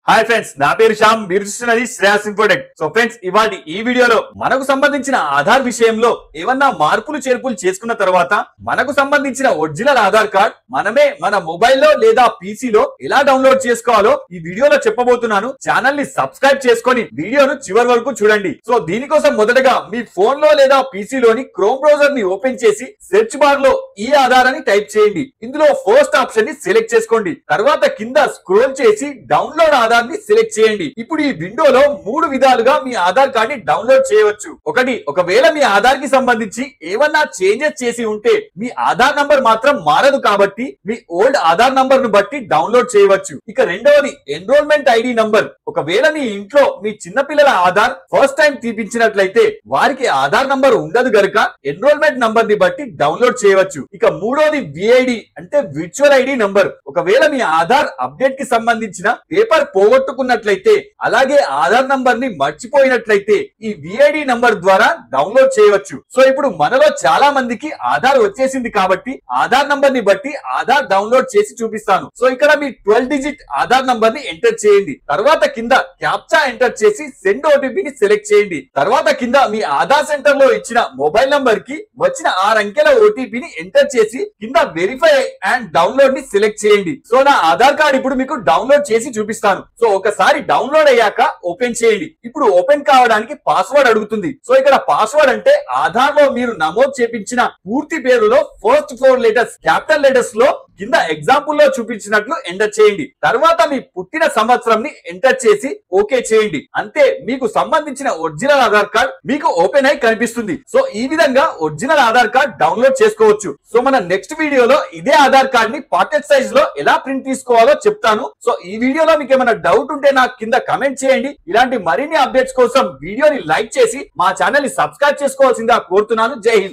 Hi friends, నా పేరు శ్యామ్. మీరు చూస్తున్నది శ్రేయాస్ ఇంపోర్టెంట్. సో ఫ్రెండ్స్, ఇవాళ ఈ వీడియోలో మనకు సంబంధించిన ఆధార్ విషయంలో ఏమన్నా మార్పులు చేర్పులు చేసుకున్న తర్వాత మనకు సంబంధించిన ఒరిజినల్ ఆధార్ కార్డ్ మనమే మన మొబైల్లో లేదా పీసీలో ఎలా డౌన్లోడ్ చేసుకోవాలో ఈ వీడియోలో చెప్పబోతున్నాను. ఛానల్ ని సబ్స్క్రైబ్ చేసుకొని వీడియోను చివరి వరకు చూడండి. సో దీనికోసం మొదటగా మీ ఫోన్ లో లేదా పీసీలోని క్రోమ్ బ్రౌజర్ ని ఓపెన్ చేసి సెర్చ్ బార్ లో ఈ ఆధార్ అని టైప్ చేయండి. ఇందులో ఫస్ట్ ఆప్షన్ ని సెలెక్ట్ చేసుకోండి. తర్వాత కింద స్క్రోల్ చేసి డౌన్లోడ్ ఆధార్ ని సెలెక్ట్ చేయండి. ఇప్పుడు ఈ విండోలో 3 విధాలుగా మీ ఆధార్ కార్డ్ ని డౌన్లోడ్ చేయవచ్చు. ఒకటి, ఒకవేళ మీ ఆధార్ కి సంబంధించి ఏమన్నా చేంజెస్ చేసి ఉంటే మీ ఆధార్ నంబర్ మాత్రం మారదు కాబట్టి మీ ఓల్డ్ ఆధార్ నంబర్ ను బట్టి డౌన్లోడ్ చేయవచ్చు. ఇక రెండవది, ఎన్రోల్మెంట్ ఐడి నంబర్. ఒకవేళ మీ ఇంట్లో మీ చిన్నపిల్లల ఆధార్ ఫస్ట్ టైం తీపించినట్లయితే వారికి ఆధార్ నంబర్ ఉండదు గనుక ఎన్రోల్మెంట్ నంబర్ ని బట్టి డౌన్లోడ్ చేయవచ్చు. ఇక మూడోది విఐడి అంటే విర్చువల్ ఐడి నంబర్. ఒకవేళ మీ ఆధార్ అప్డేట్ కి సంబంధించిన పేపర్ పోగొట్టుకున్నట్లయితే అలాగే ఆధార్ నంబర్ ని మర్చిపోయినట్లయితే ఈ విఐడి నంబర్ ద్వారా డౌన్లోడ్ చేయవచ్చు. సో ఇప్పుడు మనలో చాలా మందికి ఆధార్ వచ్చేసింది కాబట్టి ఆధార్ నంబర్ ని బట్టి ఆధార్ డౌన్లోడ్ చేసి చూపిస్తాను. సో ఇక్కడ మీ 12 డిజిట్ ఆధార్ నంబర్ ని ఎంటర్ చేయండి. తర్వాత కింద క్యాప్చా ఎంటర్ చేసి సెండ్ ఓటీపీ ని సెలెక్ట్ చేయండి. తర్వాత కింద మీ ఆధార్ సెంటర్ లో ఇచ్చిన మొబైల్ నంబర్ కి వచ్చిన 6 అంకెల ఓటీపీ ని ఎంటర్ చేసి కింద వెరిఫై అండ్ డౌన్లోడ్ ని సెలెక్ట్ చేయండి. సో నా ఆధార్ కార్డ్ ఇప్పుడు మీకు డౌన్లోడ్ చేసి చూపిస్తాను. సో ఒకసారి డౌన్లోడ్ అయ్యాక ఓపెన్ చేయండి. ఇప్పుడు ఓపెన్ కావడానికి పాస్వర్డ్ అడుగుతుంది. సో ఇక్కడ పాస్వర్డ్ అంటే ఆధార్ లో మీరు నమోదు చేపించిన పూర్తి పేరులో ఫస్ట్ 4 లెటర్స్ క్యాపిటల్ లెటర్స్ లో కింద ఎగ్జాంపుల్ లో చూపించినట్లు ఎంటర్ చేయండి. తర్వాత మీ పుట్టిన సంవత్సరం ని ఎంటర్ చేసి ఓకే చేయండి. అంతే, మీకు సంబంధించిన ఒరిజినల్ ఆధార్ కార్డ్ మీకు ఓపెన్ అయి కనిపిస్తుంది. సో ఈ విధంగా ఒరిజినల్ ఆధార్ కార్డ్ డౌన్లోడ్ చేసుకోవచ్చు. సో మన నెక్స్ట్ వీడియోలో ఇదే ఆధార్ కార్డ్ ని పాకెట్ సైజ్ లో ఎలా ప్రింట్ తీసుకోవాలో చెప్తాను. సో ఈ వీడియోలో మీకు ఏమైనా డౌట్ ఉంటే నాకు కింద కమెంట్ చేయండి. ఇలాంటి మరిన్ని అప్డేట్స్ కోసం వీడియోని లైక్ చేసి మా ఛానల్ ని సబ్స్క్రైబ్ చేసుకోవాల్సిందిగా కోరుతున్నాను. జై హింద్.